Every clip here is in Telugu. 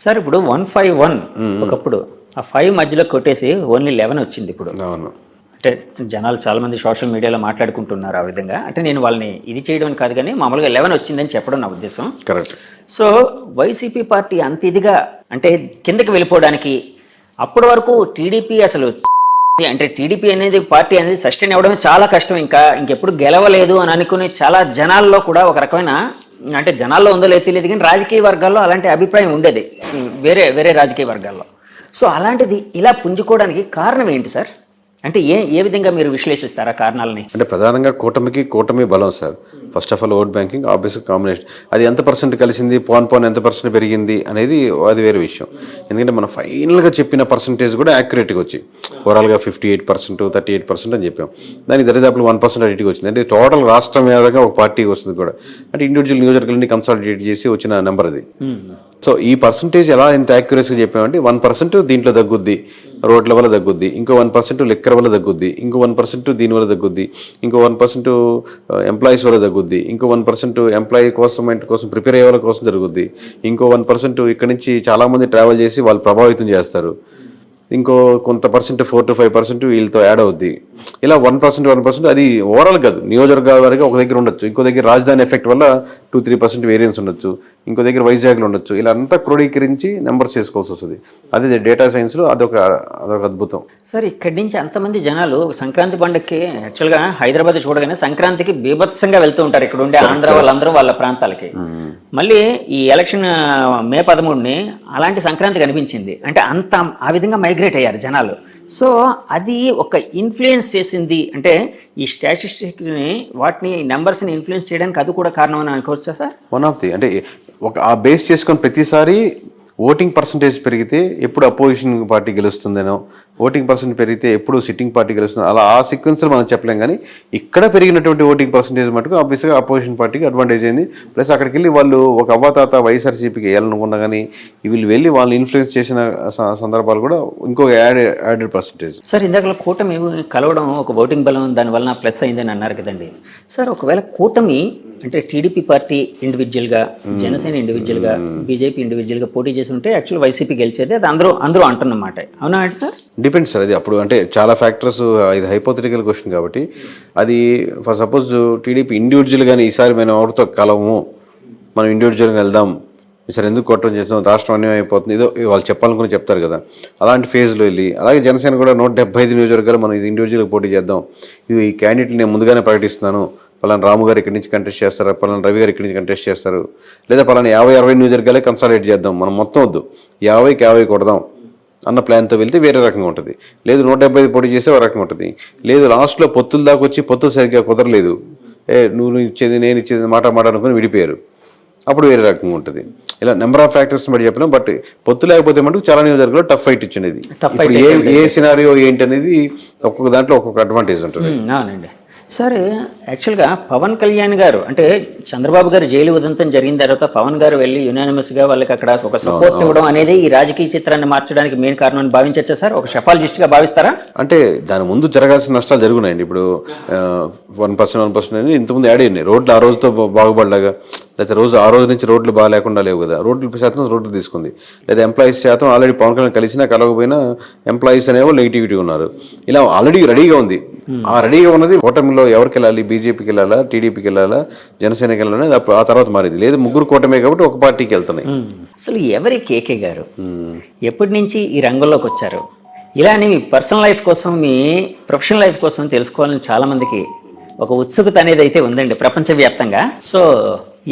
సార్ ఇప్పుడు 151 ఒకప్పుడు ఆ 5 మధ్యలో కొట్టేసి ఓన్లీ 11 వచ్చింది ఇప్పుడు. అవును. అంటే జనాలు చాలా మంది సోషల్ మీడియాలో మాట్లాడుకుంటున్నారు ఆ విధంగా. అంటే నేను వాళ్ళని ఇది చేయడం అని కాదు కానీ మామూలుగా 11 వచ్చిందని చెప్పడం నా ఉద్దేశం. కరెక్ట్. సో వైసీపీ పార్టీ అంత ఇదిగా అంటే కిందకి వెళ్ళిపోవడానికి అప్పటి వరకు టీడీపీ అసలు అంటే టీడీపీ అనేది పార్టీ అనేది సస్టైన్ అవ్వడమే చాలా కష్టం. ఇంకెప్పుడు గెలవలేదు అని అనుకునే చాలా జనాల్లో కూడా ఒక రకమైన అంటే జనాల్లో ఉందో లేదో తెలియదు కానీ రాజకీయ వర్గాల్లో అలాంటి అభిప్రాయం ఉండేది వేరే వేరే రాజకీయ వర్గాల్లో. సో అలాంటిది ఇలా పుంజుకోవడానికి కారణం ఏంటి సార్? అంటే ఏ విధంగా మీరు విశ్లేషిస్తారా కారణాలని? అంటే ప్రధానంగా కూటమి బలం sir. First of all vote banking ఆబ్వియస్గా కాంబినేషన్ అది ఎంత పర్సెంట్ కలిసింది, పోన్ ఎంత పర్సెంట్ పెరిగింది అనేది అది వేరే విషయం. ఎందుకంటే మనం ఫైనల్గా చెప్పిన పర్సంటేజ్ కూడా యాక్యురేట్గా వచ్చి ఓవరాల్గా 58%, 38% అని చెప్పాం. దానికి దరిదాపులు 1% అడిటికి వచ్చింది. అంటే టోటల్ రాష్ట్రం మీదగా ఒక పార్టీకి వస్తుంది కూడా. అంటే ఇండివిజువల్ నియోజకవర్గాన్ని కన్సాలిడేట్ చేసి వచ్చిన నెంబర్ అది. సో ఈ పర్సంటేజ్ ఎలా ఇంత యాక్యురసీగా చెప్పామంటే 1% దీంట్లో తగ్గుద్ది, రోడ్ల వల్ల తగ్గుద్ది, ఇంకో 1% లిక్కర్ వల్ల తగ్గుద్ది, ఇంకో 1% దీని వల్ల తగ్గుద్ది, ఇంకో 1% ఎంప్లాయీస్ వల్ల తగ్గుద్ది, ఇంకో 1% ఎంప్లాయీ కోసం ప్రిపేర్ అయ్యే వాళ్ళ కోసం జరుగుద్ది, ఇంకో 1% ఇక్కడ నుంచి చాలామంది ట్రావెల్ చేసి వాళ్ళు ప్రభావితం చేస్తారు, ఇంకో కొంత పర్సెంట్ 4 to 5% వీళ్ళతో యాడ్ అవుద్ది. ఇలా 1% అది ఓవరాల్ కాదు, నియోజకవర్గాల వరకు ఒక దగ్గర ఉండొచ్చు, ఇంకో దగ్గర రాజధాని ఎఫెక్ట్ వల్ల 2-3% వేరియన్స్ ఉండొచ్చు, ఇంకో దగ్గర వైజాగ్లో ఉండొచ్చు. ఇలా అంతా క్రోడీకరించి నెంబర్స్ చేసుకోవాల్సి వస్తుంది. అదే డేటా సైన్స్లో అదొక అద్భుతం సార్. ఇక్కడి నుంచి అంతమంది జనాలు సంక్రాంతి పండుగకి యాక్చువల్గా హైదరాబాద్ చూడగానే సంక్రాంతికి బీభత్సంగా వెళ్తూ ఉంటారు ఇక్కడ ఉండే ఆంధ్ర వాళ్ళందరూ వాళ్ళ ప్రాంతాలకి. మళ్ళీ ఈ ఎలక్షన్ మే 13ని అలాంటి సంక్రాంతి కనిపించింది. అంటే అంత ఆ విధంగా మైగ్రేట్ అయ్యారు జనాలు. సో అది ఒక ఇన్ఫ్లుయెన్స్ చేసింది. అంటే ఈ స్టాటిస్టిక్స్ని వాటిని నెంబర్స్ని ఇన్ఫ్లుయెన్స్ చేయడానికి అది కూడా కారణం అని అనుకోవచ్చా సార్? వన్ ఆఫ్ ది అంటే ఒక ఆ బేస్ చేసుకొని ప్రతిసారి ఓటింగ్ పర్సంటేజ్ పెరిగితే ఎప్పుడు అపోజిషన్ పార్టీ గెలుస్తుందనో, ఓటింగ్ పర్సెంట్ పెరిగితే ఎప్పుడు సిట్టింగ్ పార్టీ గెలుస్తుందో అలా ఆ సీక్వెన్స్లో మనం చెప్పలేం. కానీ ఇక్కడ పెరిగినటువంటి ఓటింగ్ పర్సంటేజ్ మటుకు ఆబ్వియస్గా అపోజిషన్ పార్టీకి అడ్వాంటేజ్ అయింది. ప్లస్ అక్కడికి వెళ్ళి వాళ్ళు ఒక అవ్వాతాత వైఎస్ఆర్సీపీకి వేయాలనుకున్నా కానీ వీళ్ళు వెళ్ళి వాళ్ళు ఇన్ఫ్లుయెన్స్ చేసిన సందర్భాలు కూడా ఇంకో యాడెడ్ పర్సంటేజ్. సార్ ఇందాక కూటమి కలవడం ఒక ఓటింగ్ బలం దానివల్ల ప్లస్ అయిందని అన్నారు కదండి సార్. ఒకవేళ కూటమి అంటే టీడీపీ పార్టీ ఇండివిజువల్గా, జనసేన ఇండివిజువల్గా, బీజేపీ ఇండివిజువల్గా పోటీ చేసి ఉంటే యాక్చువల్ వైసీపీ గెలిచేది అది అందరూ అంటున్నమాట. అవునా అంటే సార్? Depends sir. అది అప్పుడు అంటే చాలా ఫ్యాక్టర్స్, ఇది హైపోథెటికల్ క్వశ్చన్ కాబట్టి అది ఫర్ సపోజ్ టీడీపీ ఇండివిజువల్గానే ఈసారి మనం ఎవరితో కలవము, మనం ఇండివిజువల్గా వెళ్దాం, ఈసారి ఎందుకు కొట్టడం చేస్తాం, రాష్ట్రం అన్యాయం అయిపోతుంది, ఏదో వాళ్ళు చెప్పాలనుకుని చెప్తారు కదా, అలాంటి ఫేజ్లో వెళ్ళి. అలాగే జనసేన కూడా 175 నియోజకవర్గాలు మనం ఇది ఇండివిజువల్గా పోటీ చేద్దాం, ఇది ఈ క్యాండిడేట్ నేను ముందుగానే ప్రకటిస్తున్నాను, పలానా రాము గారు ఇక్కడి నుంచి కంటెస్ట్ చేస్తారు, పలానా రవి గారు ఇక్కడి నుంచి కంటెస్ట్ చేస్తారు, లేదా పలానా 50-60 నియోజకవర్గాలే కన్సాలిడేట్ చేద్దాం, మనం మొత్తం వద్దు 50కి 50 కొడదాం అన్న ప్లాన్తో వెళ్తే వేరే రకంగా ఉంటుంది. లేదు 175 పోటీ చేస్తే ఒక రకంగా ఉంటుంది. లేదు లాస్ట్లో పొత్తుల దాకా వచ్చి పొత్తులు సరిగ్గా కుదరలేదు, నువ్వు ఇచ్చేది నేను ఇచ్చేది మాట అనుకుని విడిపోయారు, అప్పుడు వేరే రకంగా ఉంటుంది. ఇలా నెంబర్ ఆఫ్ ఫ్యాక్టర్స్ బట్టి చెప్పినాం. బట్ పొత్తు లేకపోతే మటుకు చాలా నియోజకవర్గాల్లో టఫ్ ఫైట్ ఇచ్చినది. ఇప్పుడు ఏ సినారియో ఏంటి అనేది ఒక్కొక్క దాంట్లో ఒక్కొక్క అడ్వాంటేజ్ ఉంటుంది. అవునండి సార్. యాక్చువల్గా పవన్ కళ్యాణ్ గారు అంటే చంద్రబాబు గారు జైలు ఉదంతం జరిగిన తర్వాత పవన్ గారు వెళ్ళి యునానిమస్గా వాళ్ళకి అక్కడ ఒక సపోర్ట్ ఇవ్వడం అనేది ఈ రాజకీయ చిత్రాన్ని మార్చడానికి మెయిన్ కారణం అని భావించచ్చా సార్? ఒక షఫాలజిస్ట్గా భావిస్తారా? అంటే దాని ముందు జరగాల్సిన నష్టాలు జరుగున్నాయండి. ఇప్పుడు 1% అని ఇంతకుముందు యాడ్ అయినాయి. రోడ్లు ఆ రోజుతో బాగుపడలాగా, లేదా ఆ రోజు నుంచి రోడ్లు బాగా లేకుండా లేవు కదా, రోడ్లు తీసుకుంది. లేదా ఎంప్లాయీస్ శాతం ఆల్రెడీ పవన్ కళ్యాణ్ కలిసినా కలవకపోయినా ఎంప్లాయీస్ అనేవాళ్ళు నెగిటివిటీ ఉన్నారు. ఇలా ఆల్రెడీ రెడీగా ఉంది. ఆ రెడీగా ఉన్నది కూటమిలో ఎవరికి వెళ్ళాలి, బీజేపీకి వెళ్ళాలా, టీడీపీకి వెళ్ళాలా, జనసేనకి వెళ్ళాలని ఆ తర్వాత మారింది. లేదు ముగ్గురు కూటమే కాబట్టి ఒక పార్టీకి వెళ్తున్నాయి. అసలు ఎవరి కేకే గారు ఎప్పటి నుంచి ఈ రంగంలోకి వచ్చారు? ఇలానే మీ పర్సనల్ లైఫ్ కోసం, మీ ప్రొఫెషనల్ లైఫ్ కోసం తెలుసుకోవాలని చాలా మందికి ఒక ఉత్సుకత అనేది అయితే ఉందండి ప్రపంచవ్యాప్తంగా. సో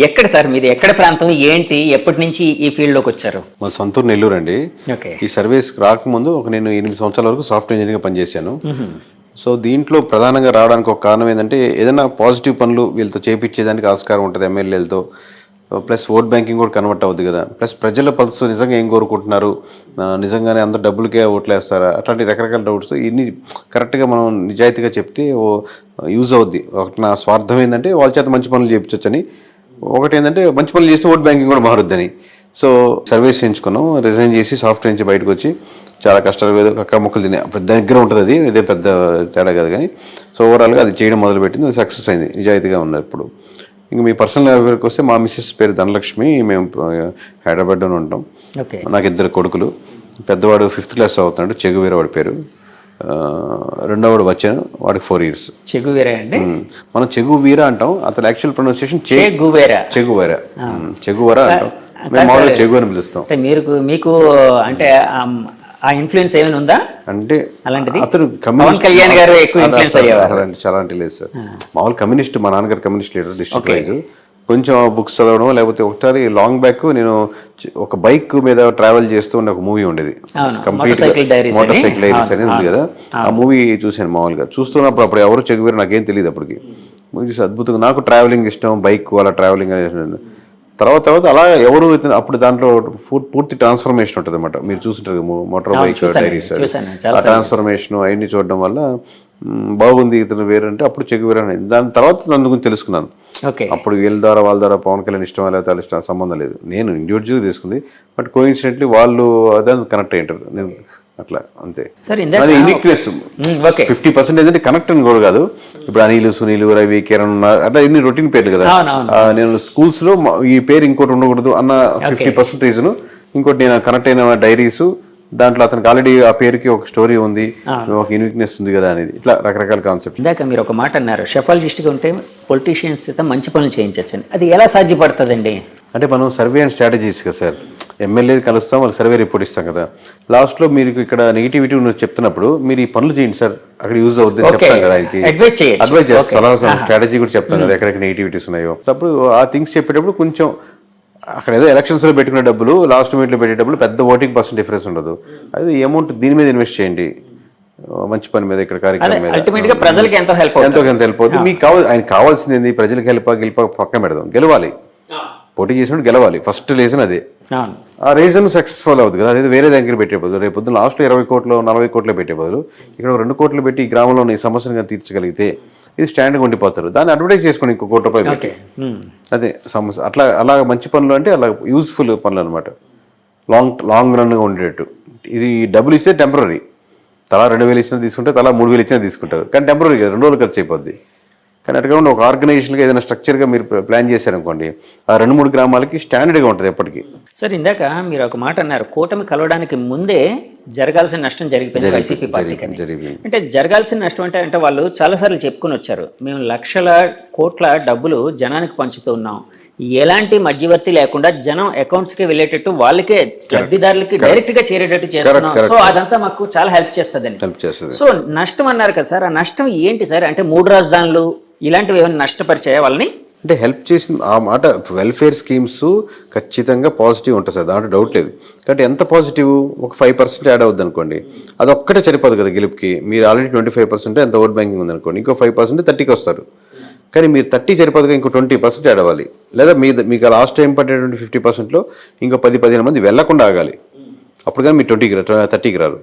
ఎక్కడ సార్ మీది, ఎక్కడ ప్రాంతం, ఏంటి, ఎప్పటి నుంచి ఈ ఫీల్డ్లోకి వచ్చారు? మా సొంతూరు నెల్లూరు అండి. ఈ సర్వీస్కి రాకముందు నేను 8 సంవత్సరాల వరకు సాఫ్ట్వేర్ ఇంజనీర్గా పనిచేశాను. సో దీంట్లో ప్రధానంగా రావడానికి ఒక కారణం ఏంటంటే ఏదైనా పాజిటివ్ పనులు వీళ్ళతో చేపించేదానికి ఆస్కారం ఉంటుంది ఎమ్మెల్యేలతో. ప్లస్ ఓట్ బ్యాంకింగ్ కూడా కన్వర్ట్ అవుతుంది కదా. ప్లస్ ప్రజల పల్స్ నిజంగా ఏం కోరుకుంటున్నారు, నిజంగానే అందరూ డబ్బులకే ఓట్లేస్తారా, అట్లాంటి రకరకాల డౌట్స్ ఇన్ని కరెక్ట్గా మనం నిజాయితీగా చెప్తే యూజ్ అవుద్ది. ఒకటి నా స్వార్థం ఏంటంటే వాళ్ళ చేత మంచి పనులు చేయించవచ్చని, ఒకటి ఏంటంటే మంచి పనులు చేస్తే ఓట్ బ్యాంకింగ్ కూడా మారుద్దని. సో సర్వీస్ చేయించుకున్నాం, రిజైన్ చేసి సాఫ్ట్వేర్ నుంచి బయటకు వచ్చి చాలా కష్టాలు అక్క మొక్కలు తినే పెద్ద దగ్గర ఉంటుంది, అది ఇదే పెద్ద తేడా కాదు. కానీ సో ఓవరాల్గా అది చేయడం మొదలుపెట్టింది, అది సక్సెస్ అయింది, నిజాయితీగా ఉన్నారు. ఇప్పుడు ఇంకా మీ పర్సనల్ వరకు వస్తే మా మిస్సెస్ పేరు ధనలక్ష్మి, మేము హైదరాబాద్లోనే ఉంటాం. ఓకే. నాకు 2 కొడుకులు. పెద్దవాడు 5th క్లాస్ అవుతున్నాడు, చెగువీర వాడి పేరు. రెండోవాడు వచ్చాను, వాడికి 4 years. చెగువేరా అండి? మనం చెగువీర అంటాం, అతను యాక్చువల్ ప్రొనౌన్సియేషన్ చెగువేరా అంటాం. మేము మామూలుగా చెగు అని పిలుస్తాం. మీకు అంటే ఆ ఇన్ఫ్లుయెన్స్ ఏమైనా ఉందా అంటే అలాంటిది? అతను పవన్ కళ్యాణ్ గారు ఎక్కువ ఇన్ఫ్లుయెన్స్ అయ్యేవారు? చాలా లేదు సార్. మామూలు కమ్యూనిస్ట్, మా నాన్నగారు కమ్యూనిస్ట్ లీడర్, డిస్ట్రిక్ట్ వైజ్. కొంచెం బుక్స్ చదవడం, లేకపోతే ఒకసారి లాంగ్ బ్యాక్ నేను ఒక బైక్ మీద ట్రావెల్ చేస్తూ ఉన్న ఒక మూవీ ఉండేది, కంప్లీట్ మోటార్ సైకిల్ డైరీస్ అనేది ఉంది కదా. ఆ మూవీ చూశాను మామూలుగా. చూస్తున్నప్పుడు అప్పుడు ఎవరు చెగువేరు నాకేం తెలియదు అప్పటికి. మూవీ చూసి అద్భుతంగా, నాకు ట్రావెలింగ్ ఇష్టం, బైక్ అలా ట్రావెలింగ్ అనేది. తర్వాత అలా ఎవరు అప్పుడు దాంట్లో పూర్తి ట్రాన్స్ఫర్మేషన్ ఉంటుంది అనమాట. మీరు చూస్తుంటారు మోటార్ బైక్ డైరీస్, ఆ ట్రాన్స్ఫర్మేషన్ అవన్నీ చూడడం వల్ల బాగుంది ఇతను వేరంటే అప్పుడు చెగువేరు అనేది. దాని తర్వాత నన్ను గురించి తెలుసుకున్నాను. అప్పుడు వాళ్ళ ద్వారా పవన్ కళ్యాణ్ ఇష్టం లేదా వాళ్ళ ఇష్టం సంబంధం లేదు, నేను ఇండివిజువల్గా తీసుకుంది. బట్ కోఇన్సిడెంట్లీ వాళ్ళు అదే కనెక్ట్ అయ్యింటారు, నేను అట్లా అంతే. యూనిక్నెస్ 50% అంటే కనెక్ట్ అని కూడా కాదు. ఇప్పుడు అనిల్, సునీల్, రవి, కిరణ్ అట్లా ఇన్ని రొటీన్ పేర్లు కదా. నేను స్కూల్స్ లో ఈ పేరు ఇంకోటి ఉండకూడదు అన్న 50% రీజన్. ఇంకోటి నేను కనెక్ట్ అయిన డైరీస్, దాంట్లో అతనికి ఆల్రెడీ ఆ పేరుకి ఒక స్టోరీ ఉంది, ఒక యూనిక్నెస్ ఉంది కదా అనేది. ఇట్లా రకరకాల కాన్సెప్ట్. ఇందాక మీరు ఒక మాట అన్నారు, షెఫాలజిస్ట్గా ఉంటే పొలిటీషియన్స్ మంచి పనులు చేయించచ్చు. అది ఎలా సాధ్యపడుతుందండి? అంటే మనం సర్వే అండ్ స్ట్రాటజీస్ కదా సార్. ఎమ్మెల్యే కలుస్తాం, వాళ్ళు సర్వే రిపోర్ట్ ఇస్తాం కదా. లాస్ట్లో మీరు ఇక్కడ నెగిటివిటీ చెప్తున్నప్పుడు మీరు ఈ పనులు చేయండి సార్, అక్కడ యూజ్ అవుతుంది చెప్తాం కదా. ఆయనకి అడ్వైజ్ చేస్తాం, స్ట్రాటజీ కూడా చెప్తాం కదా ఎక్కడెక్కడ నెగిటివిటీస్ ఉన్నాయో. అప్పుడు ఆ థింగ్స్ చెప్పేటప్పుడు కొంచెం అక్కడ ఏదో ఎలక్షన్స్లో పెట్టుకునే డబ్బులు, లాస్ట్ మినిట్లో పెట్టే డబ్బులు పెద్ద ఓటింగ్ % డిఫరెన్స్ ఉండదు. అది అమౌంట్ దీని మీద ఇన్వెస్ట్ చేయండి, మంచి పని మీద, ఇక్కడ కార్యక్రమం మీద. ప్రజలకు ఎంతో హెల్ప్ అవుతుంది. మీకు ఆయన కావాల్సింది ఏంది? ప్రజలకు గెలిప పక్కన పెడదాం, గెలవాలి. పోటీ చేసినప్పుడు గెలవాలి, ఫస్ట్ రీజన్ అదే. ఆ రీజన్ సక్సెస్ఫుల్ అవుతుంది కదా. అదే వేరే దగ్గర పెట్టే బదులు, రేపు పొద్దున్న లాస్ట్లో 20 కోట్లు 40 కోట్లు పెట్టే బదులు ఇక్కడ 2 కోట్లు పెట్టి ఈ గ్రామంలో ఈ సమస్యను తీర్చగలిగితే ఇది స్టాండ్గా ఉండిపోతారు. దాన్ని అడ్వర్టైజ్ చేసుకుని ఇంకో ₹1 పెట్టి, అదే సమస్య. అలా మంచి పనులు అంటే అలా యూస్ఫుల్ పనులు అనమాట, లాంగ్ రన్గా ఉండేటట్టు. ఇది డబ్బులు ఇస్తే టెంపరీ, తలా 2,000 ఇచ్చినా తీసుకుంటే, తలా 3,000 ఇచ్చినా తీసుకుంటారు. కానీ టెంపరీ కదా, 2 రోజులు ఖర్చు అయిపోద్ది. కానీ అటుగా ఒక ఆర్గనైజేషన్గా ఏదైనా స్ట్రక్చర్గా మీరు ప్లాన్ చేశారనుకోండి, ఆ 2-3 గ్రామాలకి స్టాండర్డ్గా ఉంటుంది ఎప్పటికీ. సార్, ఇందాక మీరు ఒక మాట అన్నారు, కూటమి కలవడానికి ముందే జరగాల్సిన నష్టం జరిగిపోయింది వైసీపీ పార్టీకి. అంటే జరగాల్సిన నష్టం అంటే వాళ్ళు చాలాసార్లు చెప్పుకొని వచ్చారు, మేము లక్షల కోట్ల డబ్బులు జనానికి పంచుతూ ఉన్నాం, ఎలాంటి మధ్యవర్తి లేకుండా జనం అకౌంట్స్కి వెళ్ళేటట్టు, వాళ్ళకే లబ్ధిదారులకి డైరెక్ట్ గా చేరేటట్టు చేస్తున్నాం. సో అదంతా మాకు చాలా హెల్ప్ చేస్తుందని. సో నష్టం అన్నారు కదా సార్, ఆ నష్టం ఏంటి సార్? అంటే 3 రాజధానులు ఇలాంటివి ఏమైనా నష్టపరిచాయా వాళ్ళని? అంటే హెల్ప్ చేసిన ఆ మాట, వెల్ఫేర్ స్కీమ్స్ ఖచ్చితంగా పాజిటివ్ ఉంటుంది సార్, దాంట్లో డౌట్ లేదు. కాబట్టి ఎంత పాజిటివ్, ఒక 5% యాడ్ అవుద్ది అనుకోండి, అది ఒక్కటే సరిపోదు కదా గెలుపుకి. మీరు ఆల్రెడీ 25% ఎంత ఓట్ బ్యాంకింగ్ ఉందనుకోండి, ఇంకో 5% 30కి వస్తారు. కానీ మీరు 30 సరిపోదుగా, ఇంకో 20% యాడ్ అవ్వాలి. లేదా మీకు లాస్ట్ టైం పడేటువంటి 50%లో ఇంకో 10-15 మంది వెళ్లకుండా ఆగాలి. అప్పుడు కానీ మీరు 30కి రారు.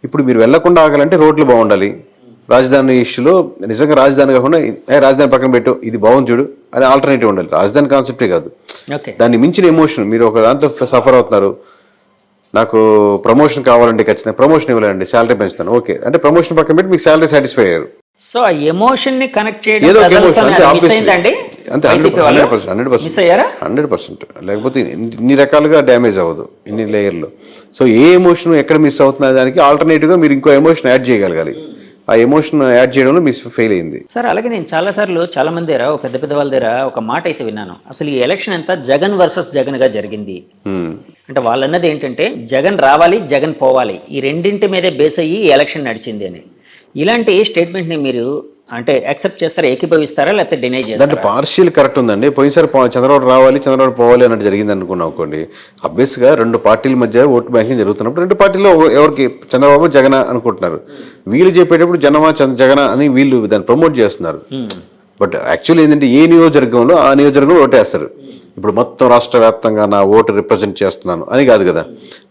ఇప్పుడు మీరు వెళ్లకుండా ఆగాలంటే రోడ్లు బాగుండాలి. రాజధాని ఇష్యూలో నిజంగా రాజధాని కాకుండా రాజధాని పక్కన పెట్టు, ఇది బాగుంది చూడు అని ఆల్టర్నేటివ్ ఉండాలి. రాజధాని కాన్సెప్టే కాదు, దాన్ని మించిన ఎమోషన్. మీరు ఒక దాంతో సఫర్ అవుతున్నారు, నాకు ప్రమోషన్ కావాలంటే ఖచ్చితంగా ప్రమోషన్ ఇవ్వాలండి, శాలరీ పెంచుతాను, ఓకే అంటే ప్రమోషన్ పక్కన పెట్టి మీకు శాలరీ సాటిస్ఫై అయ్యారు. సో ఆ ఎమోషన్ ని కనెక్ట్ చేయడం ఏదో అంతే, 100%. లేకపోతే ఇన్ని రకాలుగా డ్యామేజ్ అవ్వదు, ఇన్ని లేయర్లు. సో ఏ ఎమోషన్ ఎక్కడ మిస్ అవుతున్న దానికి ఆల్టర్నేటివ్ గా మీరు ఇంకో ఎమోషన్ యాడ్ చేయగలగాలి. ఆ ఎమోషన్ యాడ్ చేయడంలో మిస్ ఫెయిల్ అయింది సార్. అలాగే నేను చాలా మంది దగ్గర, పెద్ద వాళ్ళ దగ్గర ఒక మాట అయితే విన్నాను, అసలు ఈ ఎలక్షన్ అంతా జగన్ వర్సెస్ జగన్ గా జరిగింది. అంటే వాళ్ళు అన్నది ఏంటంటే జగన్ రావాలి, జగన్ పోవాలి, ఈ రెండింటి మీదే బేస్ అయ్యి ఈ ఎలక్షన్ నడిచింది అని. ఇలాంటి స్టేట్మెంట్ ని మీరు అంటే యాక్సెప్ట్ చేస్తారా, ఏకీభవిస్తారా, లేకపోతే డినై చేస్తారా? అంటే పార్షియల్ కరెక్ట్ ఉందండి. పోయినసారి చంద్రబాబు రావాలి, చంద్రబాబు పోవాలి అన్నట్టు జరిగింది అనుకున్నాం అనుకోండి. అబ్వియస్ గా 2 పార్టీల మధ్య ఓటు బ్యాంకింగ్ జరుగుతున్నప్పుడు 2 పార్టీలో ఎవరికి చంద్రబాబు జగన్ అనుకుంటున్నారు. వీళ్ళు చెప్పేటప్పుడు జగన అని వీళ్ళు దాన్ని ప్రమోట్ చేస్తున్నారు. బట్ యాక్చువల్లీ ఏంటంటే ఏ నియోజకవర్గంలో ఆ నియోజకవర్గంలో ఓటేస్తారు. ఇప్పుడు మొత్తం రాష్ట్ర వ్యాప్తంగా నా ఓటు రిప్రజెంట్ చేస్తున్నాను అని కాదు కదా.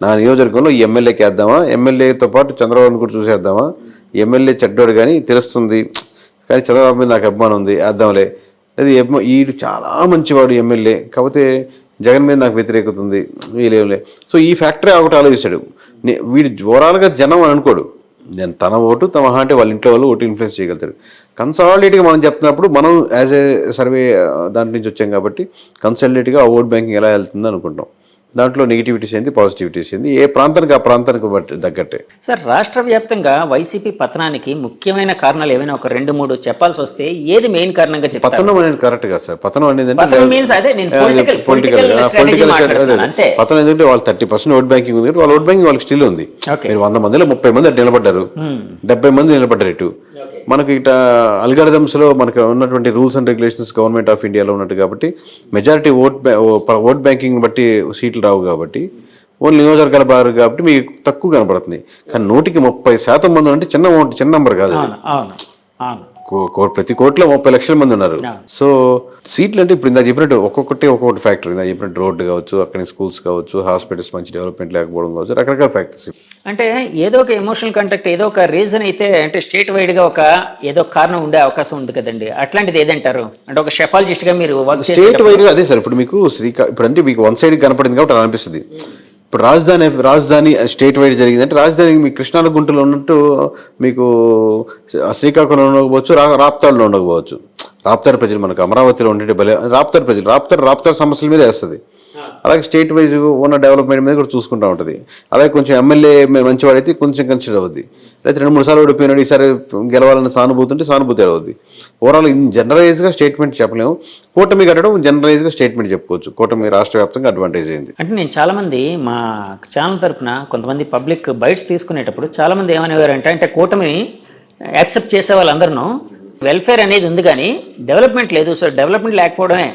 నా నియోజకవర్గంలో ఈ ఎమ్మెల్యేకి వేద్దామా, ఎమ్మెల్యేతో పాటు చంద్రబాబుని కూడా చూసేద్దామా, ఎమ్మెల్యే చెడ్డోడు కానీ తెలుస్తుంది, కానీ చంద్రబాబు మీద నాకు అభిమానం ఉంది వేద్దాంలే, అది వీడు చాలా మంచివాడు ఎమ్మెల్యే, కాకపోతే జగన్ మీద నాకు వ్యతిరేకత ఉంది వీళ్ళేంలే. సో ఈ ఫ్యాక్టరీ ఒకటి ఆలోచిస్తాడు. వీడు ఓవరాల్గా జనం అని అనుకోడు, నేను తన ఓటు తమ అంటే వాళ్ళ ఇంట్లో వాళ్ళు ఓటు ఇన్ఫ్లుయెన్స్ చేయగలుగుతారు. కన్సాలిడేట్గా మనం చెప్తున్నప్పుడు మనం యాజ్ ఏ సర్వే దాంట్ నుంచి వచ్చాం కాబట్టి కన్సాలిడేట్గా ఆ ఓట్ బ్యాంకింగ్ ఎలా వెళ్తుంది అనుకుంటాం. దాంట్లో నెగిటివిటీస్ ఏంది, పాజిటివిటీస్ ఏంది, ఏ ప్రాంతానికి ఆ ప్రాంతానికి బట్టి తగ్గట్టే. సార్, రాష్ట్ర వ్యాప్తంగా వైసీపీ పతనానికి ముఖ్యమైన కారణాలు ఏమైనా ఒక 2-3 చెప్పాల్సి వస్తే ఏది మెయిన్ కారణంగా చెప్తారు? పతనం అనేది కరెక్ట్ కాదు సార్. పతనం అనేది పతనం means అదే నేను పొలిటికల్ స్ట్రాటజీ మాట్లాడుతున్నాను అంతే. పతనం ఏంటంటే వాళ్ళు 30% ఓట్ బ్యాంకింగ్ ఉంది, వాళ్ళ ఓట్ బ్యాంకింగ్ వాళ్ళకి స్టిల్ ఉంది. ఓకే. మీరు 100 మందిలో 30 మంది అటు నిలబడ్డారు, 70 మంది నిలబడ్డారు ఇటు. మనకి ఇట అల్గారిథమ్స్ లో మనకు ఉన్నటువంటి rules and regulations government of ఇండియాలో ఉన్నట్టు కాబట్టి మెజారిటీ ఓట్ బ్యాంకింగ్ బట్టి సీట్లు రావు కాబట్టి ఓన్లీ నియోజకవర్గాల బారు కాబట్టి మీకు తక్కువ కనపడుతుంది. కానీ 130% మంది అంటే చిన్న నెంబర్ కాదు. ప్రతి కోట్లో 30 లక్షల మంది ఉన్నారు. సో సీట్లు అంటే ఇప్పుడు ఇందా చెప్పినట్టు ఒక్కొక్కటి ఫ్యాక్టర్. ఇందా చెప్పినట్టు రోడ్డు కావచ్చు, అక్కడ స్కూల్స్ కావచ్చు, హాస్పిటల్స్ మంచి డెవలప్మెంట్ లేకపోవడం కావచ్చు, రకరకాల ఫ్యాక్టర్స్. అంటే ఏదో ఒక ఎమోషనల్ కాంటాక్ట్, ఏదో ఒక రీజన్ అయితే అంటే స్టేట్ వైడ్ గా ఏదో కారణం ఉండే అవకాశం ఉంది కదండి. అట్లాంటిది ఏదంటారు? అంటే ఒక షెఫాలజిస్ట్ గా మీరు స్టేట్ వైడ్ గా అదే సార్. ఇప్పుడు మీకు ఇప్పుడు అంటే మీకు వన్ సైడ్ కనపడింది కాబట్టి అలా అనిపిస్తుంది. ఇప్పుడు రాజధాని స్టేట్ వైడ్ జరిగిందంటే రాజధాని మీకు కృష్ణాల గుంటలో ఉన్నట్టు మీకు శ్రీకాకుళంలో ఉండకపోవచ్చు, రాప్తాడులో ఉండకపోవచ్చు. రాప్తాడు ప్రజలు మనకు అమరావతిలో ఉండే రాప్తాడు ప్రజలు రాప్తాడు సమస్యల మీద వేస్తుంది. అలాగే స్టేట్ వైజ్ ఉన్న డెవలప్మెంట్ మీద కూడా చూసుకుంటూ ఉంటుంది. అలాగే కొంచెం ఎమ్మెల్యే మంచివాడైతే కొంచెం కన్సిడర్ అవుద్ది. అయితే 2-3 సార్లు ఓడిపోయినాడు, ఈసారి గెలవాలన్న సానుభూతి అవుద్ది. ఓవరాల్ జనరలైజ్గా స్టేట్మెంట్ చెప్పలేము. కూటమి కట్టడం జనరలైజ్గా స్టేట్మెంట్ చెప్పుకోవచ్చు. కూటమి రాష్ట్ర వ్యాప్తంగా అడ్వాంటేజ్ అయింది. అంటే నేను చాలా మంది మా ఛానల్ తరపున కొంతమంది పబ్లిక్ బైట్స్ తీసుకునేటప్పుడు చాలా మంది ఏమనేవారంటే, అంటే కూటమిని యాక్సెప్ట్ చేసే వాళ్ళందరూ వెల్ఫేర్ అనేది ఉంది కానీ డెవలప్మెంట్ లేదు, సో డెవలప్మెంట్ లేకపోవడమే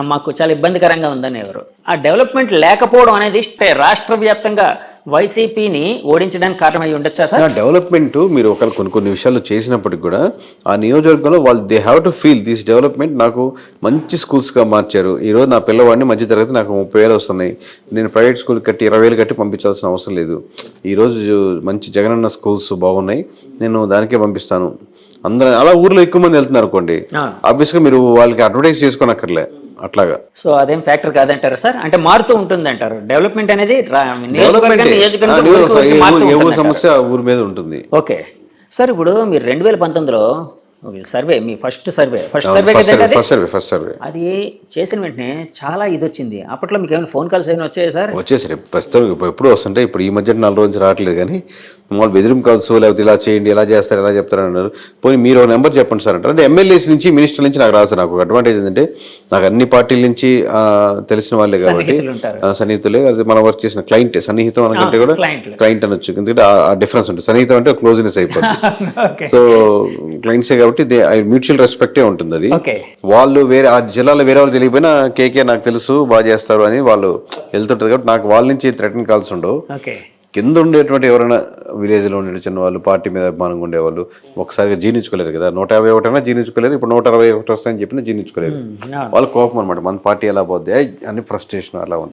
మాకు చాలా ఇబ్బందికరంగా ఉందనేవారు. ఆ డెవలప్మెంట్ లేకపోవడం అనేది రాష్ట్ర వ్యాప్తంగా వైసీపీని ఓడించడానికి కారణమై ఉండొచ్చా సార్? డెవలప్మెంట్ మీరు కొన్ని విషయాలు చేసినప్పటికి కూడా ఆ నియోజకవర్గంలో వాళ్ళు they have to feel this development. నాకు మంచి స్కూల్స్గా మార్చారు. ఈరోజు నా పిల్లవాడిని మధ్య తరగతి నాకు 30,000 వస్తున్నాయి. నేను ప్రైవేట్ స్కూల్ కట్టి 20,000 కట్టి పంపించాల్సిన అవసరం లేదు. ఈరోజు మంచి జగనన్న స్కూల్స్ బాగున్నాయి, నేను దానికే పంపిస్తాను. అందరూ అలా ఊర్లో ఎక్కువ మంది వెళ్తున్నారు అనుకోండి, ఆబ్వియస్గా మీరు వాళ్ళకి అడ్వర్టైజ్ చేసుకోనక్కర్లే. అట్లాగా సో అదేం ఫ్యాక్టర్ కాదంటారు సార్? అంటే మారుతూ ఉంటుంది అంటారు డెవలప్మెంట్ అనేది సమస్య ఊరి మీద ఉంటుంది. ఓకే సార్, ఇప్పుడు మీరు 2019లో సర్వే, మీ ఫస్ట్ సర్వే అది చేసిన వెంటనే చాలా ఇది వచ్చింది. అప్పట్లో మీకు ఏమైనా ఫోన్ కాల్స్ ఏమైనా వచ్చాయి సార్? వచ్చేసరి ప్రస్తుతం ఎప్పుడు వస్తుంటే, ఇప్పుడు ఈ మధ్య 4 రోజులు రావట్లేదు. కానీ మామూలు బెదిరింపు కాల్స్, లేకపోతే ఇలా చేయండి, ఎలా చేస్తారు, ఎలా చెప్తారు అన్నారు. పోనీ మీరు ఒక నెంబర్ చెప్పండి సార్ అంటారు. అంటే ఎమ్మెల్యేస్ నుంచి, మినిస్టర్ నుంచి నాకు రాదు. నాకు అడ్వాంటేజ్ ఏంటంటే నాకు అన్ని పార్టీల నుంచి తెలిసిన వాళ్ళే కాబట్టి సన్నిహితులే. అది మనం వర్క్ చేసిన క్లయింట్. సన్నిహితం అనకంటే కూడా క్లయింట్ అనొచ్చు, ఎందుకంటే ఆ డిఫరెన్స్ ఉంటుంది. సన్నిహితం అంటే క్లోజ్నెస్ అయిపోతుంది. సో క్లయింట్సే కాబట్టి మ్యూచువల్ రెస్పెక్టే ఉంటుంది. అది వాళ్ళు వేరే ఆ జిల్లాలో వేరే వాళ్ళు తెలియకపోయినా కేకే నాకు తెలుసు బాగా చేస్తారు అని వాళ్ళు వెళ్తుంటారు కాబట్టి నాకు వాళ్ళ నుంచి థ్రెటన్ కాల్స్ ఉండవు. కింద ఉండేటువంటి ఎవరైనా విలేజ్లో ఉండే చిన్న వాళ్ళు, పార్టీ మీద అభిమానంగా ఉండేవాళ్ళు ఒకసారిగా జీర్ణించుకోలేరు కదా. 151 జీర్ణించుకోలేరు, ఇప్పుడు 161 వస్తాయని చెప్పినా జీర్ణించుకోలేరు. వాళ్ళ కోపం అనమాట, మన పార్టీ ఎలా పోద్ది అని ఫ్రస్ట్రేషన్ అలా ఉంటుంది.